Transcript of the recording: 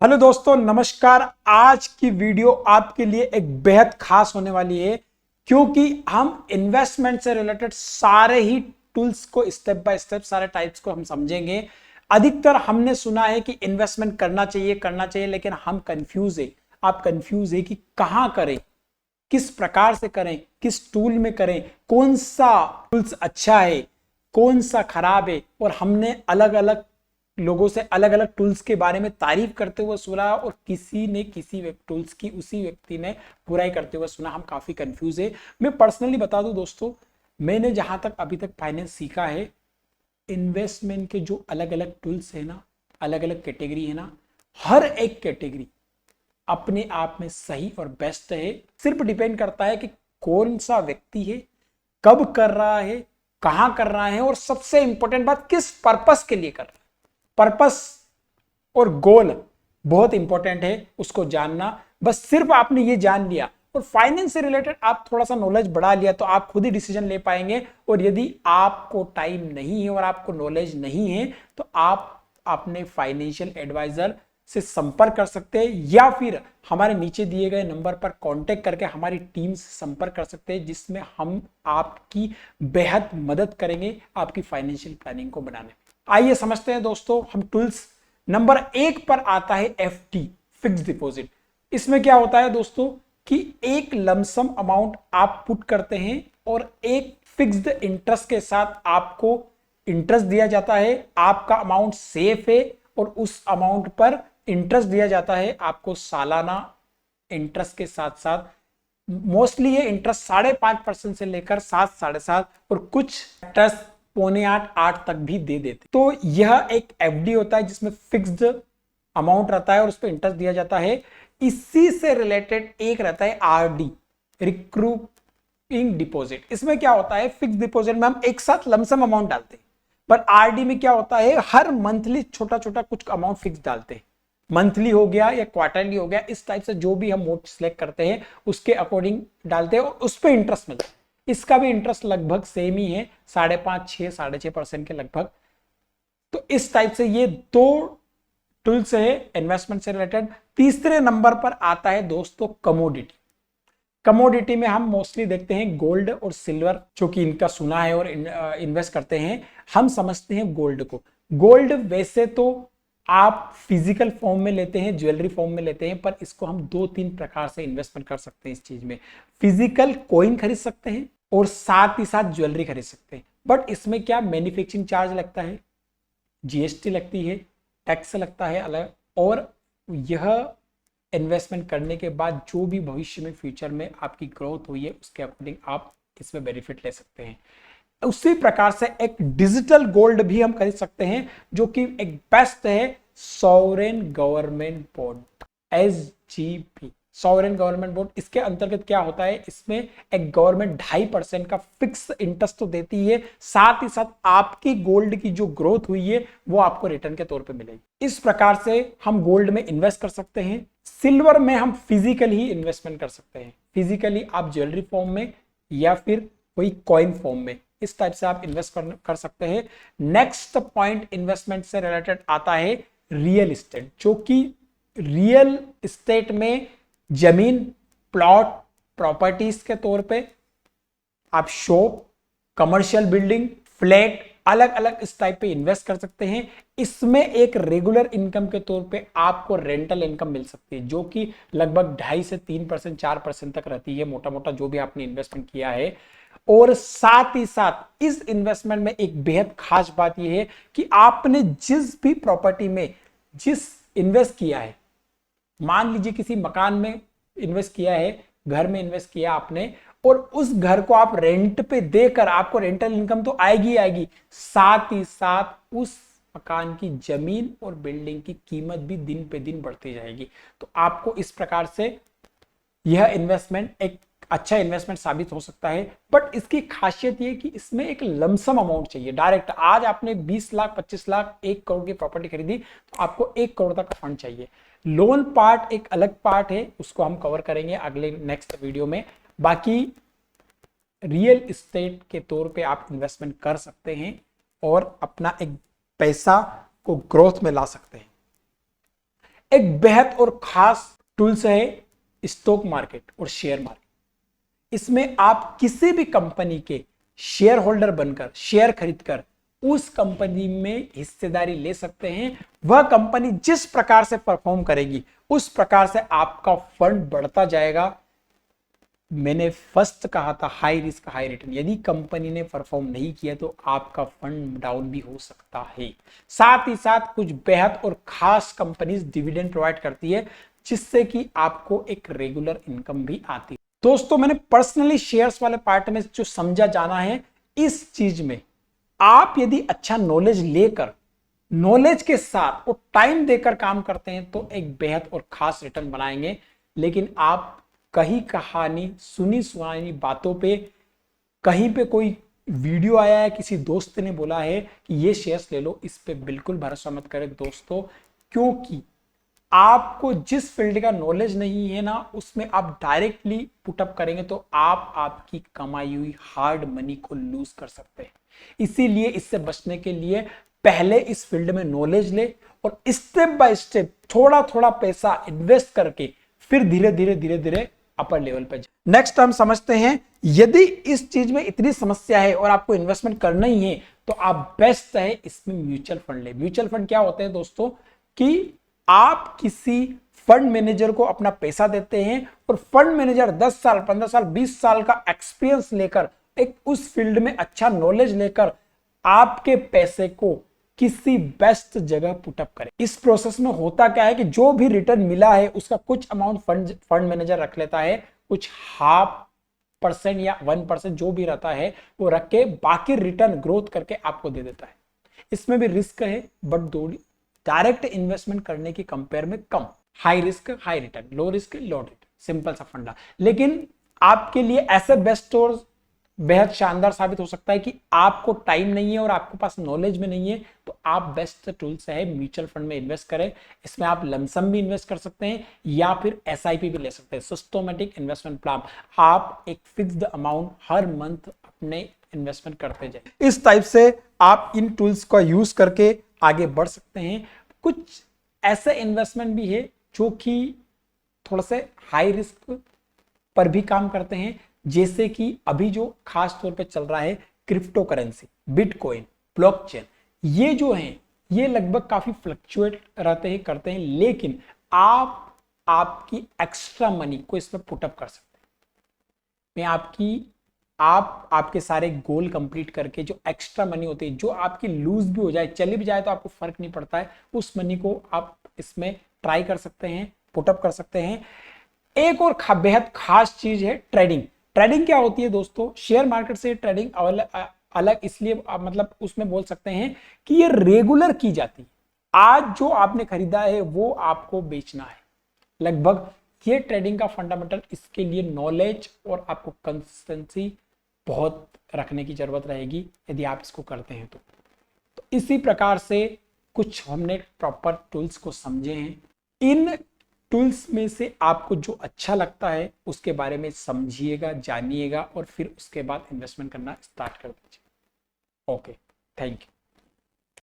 Hello दोस्तों, नमस्कार। आज की वीडियो आपके लिए एक बेहद खास होने वाली है क्योंकि हम इन्वेस्टमेंट से रिलेटेड सारे ही टूल्स को स्टेप बाय स्टेप सारे टाइप्स को हम समझेंगे। अधिकतर हमने सुना है कि इन्वेस्टमेंट करना चाहिए, लेकिन हम कंफ्यूज है। आप कंफ्यूज है कि कहां करें, किस प्रकार से करें, किस टूल में करें, कौन सा टूल्स अच्छा है, कौन सा खराब है। और हमने अलग अलग लोगों से अलग अलग टूल्स के बारे में तारीफ करते हुए सुना और किसी ने किसी टूल्स की उसी व्यक्ति ने बुराई करते हुए सुना। हम काफी कंफ्यूज है। मैं पर्सनली बता दूं दोस्तों, मैंने जहां तक अभी तक फाइनेंस सीखा है, इन्वेस्टमेंट के जो अलग अलग टूल्स है ना, अलग अलग कैटेगरी है ना, हर एक कैटेगरी अपने आप में सही और बेस्ट है। सिर्फ डिपेंड करता है कि कौन सा व्यक्ति है, कब कर रहा है, कहां कर रहा है, और सबसे इंपॉर्टेंट बात, किस पर्पस के लिए कर रहा है। पर्पस और गोल बहुत इंपॉर्टेंट है, उसको जानना। बस सिर्फ आपने ये जान लिया और फाइनेंस से रिलेटेड आप थोड़ा सा नॉलेज बढ़ा लिया तो आप खुद ही डिसीजन ले पाएंगे। और यदि आपको टाइम नहीं है और आपको नॉलेज नहीं है तो आप अपने फाइनेंशियल एडवाइजर से संपर्क कर सकते हैं, या फिर हमारे नीचे दिए गए नंबर पर कांटेक्ट करके हमारी टीम से संपर्क कर सकते हैं, जिसमें हम आपकी बेहद मदद करेंगे आपकी फाइनेंशियल प्लानिंग को बनाने में। आइए समझते हैं दोस्तों हम टूल्स। नंबर 1 पर आता है एफडी, फिक्स डिपॉजिट। इसमें क्या होता है दोस्तों कि एक लमसम अमाउंट आप पुट करते हैं और एक फिक्स्ड इंटरेस्ट के साथ आपको इंटरेस्ट दिया जाता है। आपका अमाउंट सेफ है और उस अमाउंट पर इंटरेस्ट दिया जाता है आपको सालाना। इंटरेस्ट के साथ साथ मोस्टली ये इंटरेस्ट 5.5% से लेकर 7, 7.5 और कुछ इंटरेस्ट 7.25, 8 तक भी दे देते। तो यह एक एफडी होता है जिसमें फिक्स्ड अमाउंट रहता है और उस पर इंटरेस्ट दिया जाता है। इसी से रिलेटेड एक रहता है आरडी, रिक्रूटिंग डिपॉजिट। इसमें क्या होता है, फिक्स डिपॉजिट में हम एक साथ लमसम अमाउंट डालते हैं, पर आरडी में क्या होता है, हर मंथली छोटा छोटा कुछ अमाउंट फिक्स डालते हैं। मंथली हो गया या क्वार्टरली हो गया, इस टाइप से जो भी हम मोड सिलेक्ट करते हैं उसके अकॉर्डिंग डालते हैं और उस पर इंटरेस्ट मिलता है। इसका भी इंटरेस्ट लगभग सेम ही है, 5.5, 6, 6.5% के लगभग। तो इस टाइप से ये दो टूल्स है इन्वेस्टमेंट से रिलेटेड। तीसरे नंबर पर आता है दोस्तों कमोडिटी। कमोडिटी में हम मोस्टली देखते हैं गोल्ड और सिल्वर, जो कि इनका सुना है और इन्वेस्ट करते हैं। हम समझते हैं गोल्ड को। गोल्ड वैसे तो आप फिजिकल फॉर्म में लेते हैं, ज्वेलरी फॉर्म में लेते हैं, पर इसको हम 2-3 प्रकार से इन्वेस्टमेंट कर सकते हैं इस चीज में। फिजिकल कॉइन खरीद सकते हैं और साथ ही साथ ज्वेलरी खरीद सकते हैं। बट इसमें क्या मैन्युफैक्चरिंग चार्ज लगता है, जीएसटी लगती है, टैक्स लगता है अलग। और यह इन्वेस्टमेंट करने के बाद जो भी भविष्य में फ्यूचर में आपकी ग्रोथ हुई है उसके अकॉर्डिंग आप इसमें बेनिफिट ले सकते हैं। उसी प्रकार से एक डिजिटल गोल्ड भी हम खरीद सकते हैं, जो कि एक बेस्ट है sovereign government bond, SGB, sovereign government bond. इसके अंतर्गत क्या होता है, इसमें एक गवर्नमेंट 2.5% का फिक्स इंटरेस्ट तो देती है, साथ ही साथ आपकी गोल्ड की जो ग्रोथ हुई है वो आपको रिटर्न के तौर पे मिलेगी। इस प्रकार से हम गोल्ड में इन्वेस्ट कर सकते हैं। सिल्वर में हम फिजिकली ही इन्वेस्टमेंट कर सकते हैं, फिजिकली आप ज्वेलरी फॉर्म में या फिर कोई कॉइन फॉर्म में, इस टाइप से आप इन्वेस्ट कर सकते हैं। नेक्स्ट पॉइंट इन्वेस्टमेंट से रिलेटेड आता है रियल एस्टेट, जो कि रियल एस्टेट में जमीन, प्लॉट, प्रॉपर्टीज के तौर पे आप शॉप, कमर्शियल बिल्डिंग, फ्लैट, अलग अलग इस टाइप पे इन्वेस्ट कर सकते हैं। इसमें एक रेगुलर इनकम के तौर पे आपको रेंटल इनकम मिल सकती है, जो कि लगभग 2.5 से 3%, 4% तक रहती है, मोटा मोटा जो भी आपने इन्वेस्टमेंट किया है। और साथ ही साथ इस इन्वेस्टमेंट में एक बेहद खास बात यह है कि आपने जिस भी प्रॉपर्टी में जिस इन्वेस्ट किया है, मान लीजिए किसी मकान में इन्वेस्ट किया है, घर में इन्वेस्ट किया आपने, और उस घर को आप रेंट पे देकर आपको रेंटल इनकम तो आएगी आएगी, साथ ही साथ उस मकान की जमीन और बिल्डिंग की कीमत भी दिन पे दिन बढ़ती जाएगी। तो आपको इस प्रकार से यह इन्वेस्टमेंट एक अच्छा इन्वेस्टमेंट साबित हो सकता है। बट इसकी खासियत यह कि इसमें एक लमसम अमाउंट चाहिए डायरेक्ट। आज आपने 20 लाख, 25 लाख, 1 करोड़ की प्रॉपर्टी खरीदी तो आपको 1 करोड़ तक फंड चाहिए। लोन पार्ट एक अलग पार्ट है, उसको हम कवर करेंगे अगले नेक्स्ट वीडियो में। बाकी रियल एस्टेट के तौर पे आप इन्वेस्टमेंट कर सकते हैं और अपना एक पैसा को ग्रोथ में ला सकते हैं। एक बेहद और खास टूल्स है स्टॉक मार्केट और शेयर मार्केट। इसमें आप किसी भी कंपनी के शेयर होल्डर बनकर शेयर खरीदकर उस कंपनी में हिस्सेदारी ले सकते हैं। वह कंपनी जिस प्रकार से परफॉर्म करेगी उस प्रकार से आपका फंड बढ़ता जाएगा। मैंने फर्स्ट कहा था हाई रिस्क हाई रिटर्न। यदि कंपनी ने परफॉर्म नहीं किया तो आपका फंड डाउन भी हो सकता है। साथ ही साथ कुछ बेहद और खास कंपनीज डिविडेंड प्रोवाइड करती है जिससे कि आपको एक रेगुलर इनकम भी आती है। दोस्तों, मैंने पर्सनली शेयर्स वाले पार्ट में जो समझा जाना है, इस चीज में आप यदि अच्छा नॉलेज लेकर नॉलेज के साथ और टाइम देकर काम करते हैं तो एक बेहद और खास रिटर्न बनाएंगे। लेकिन आप कहीं कहानी सुनी सुनाई बातों पे, कहीं पे कोई वीडियो आया है, किसी दोस्त ने बोला है कि ये शेयर्स ले लो, इस पे बिल्कुल भरोसा मत करें दोस्तों। क्योंकि आपको जिस फील्ड का नॉलेज नहीं है ना, उसमें आप डायरेक्टली पुटअप करेंगे तो आप आपकी कमाई हुई हार्ड मनी को लूज कर सकते हैं। इसीलिए इससे बचने के लिए पहले इस फील्ड में नॉलेज ले और स्टेप बाय स्टेप थोड़ा थोड़ा पैसा इन्वेस्ट करके फिर धीरे धीरे अपर लेवल पे जाए। नेक्स्ट हम समझते हैं, यदि इस चीज में इतनी समस्या है और आपको इन्वेस्टमेंट करना ही है तो आप बेस्ट है इसमें म्यूचुअल फंड ले। म्यूचुअल फंड क्या होते हैं दोस्तों कि आप किसी फंड मैनेजर को अपना पैसा देते हैं और फंड मैनेजर 10 साल 15 साल 20 साल का एक्सपीरियंस लेकर एक उस फील्ड में अच्छा नॉलेज लेकर आपके पैसे को किसी बेस्ट जगह पुटअप करे। इस प्रोसेस में होता क्या है कि जो भी रिटर्न मिला है उसका कुछ अमाउंट फंड मैनेजर रख लेता है, कुछ 0.5% या 1% जो भी रहता है वो रख के बाकी रिटर्न ग्रोथ करके आपको दे देता है। इसमें भी रिस्क है बट डायरेक्ट इन्वेस्टमेंट करने की कंपेयर में कम। High risk high return, low risk low return, simple सा फंडा। लेकिन आपके लिए ऐसे बेस्ट और बेहद शानदार साबित हो सकता है कि आपको टाइम नहीं है और आपके पास नॉलेज में नहीं है, तो आप बेस्ट टूल्स है म्यूचुअल फंड में इन्वेस्ट करें। इसमें आप लमसम भी इन्वेस्ट कर सकते हैं या फिर एसआईपी भी ले सकते हैं, सिस्टमैटिक इन्वेस्टमेंट प्लान। आप एक फिक्स्ड अमाउंट हर मंथ अपने इन्वेस्टमेंट करते जाए। इस टाइप से आप इन टूल्स का यूज करके आगे बढ़ सकते हैं। कुछ ऐसे इन्वेस्टमेंट भी है जो कि थोड़ा से हाई रिस्क पर भी काम करते हैं, जैसे कि अभी जो खास तौर पे चल रहा है क्रिप्टो करेंसी, बिटकॉइन, ब्लॉकचेन। ये जो हैं ये लगभग काफी फ्लक्चुएट रहते हैं करते हैं, लेकिन आप आपकी एक्स्ट्रा मनी को इसमें पुटअप कर सकते हैं। आपके सारे गोल कंप्लीट करके जो एक्स्ट्रा मनी होती है, जो आपकी लूज भी हो जाए चली भी जाए तो आपको फर्क नहीं पड़ता है, उस मनी को आप इसमें ट्राई कर सकते हैं, पुटअप कर सकते हैं। एक और बेहद खास चीज है ट्रेडिंग। ट्रेडिंग क्या होती है दोस्तों? शेयर मार्केट से ट्रेडिंग अलग इसलिए मतलब उसमें बोल सकते हैं कि ये रेगुलर की जाती है। आज जो आपने खरीदा है वो आपको बेचना है लगभग। ये ट्रेडिंग का फंडामेंटल, इसके लिए नॉलेज और आपको कंसिस्टेंसी बहुत रखने की जरूरत रहेगी यदि आप इसको करते हैं तो इसी प्रकार से कुछ हमने प्रॉपर टूल्स को समझे हैं। इन टूल्स में से आपको जो अच्छा लगता है उसके बारे में समझिएगा, जानिएगा और फिर उसके बाद इन्वेस्टमेंट करना स्टार्ट कर दीजिए। Okay, thank you.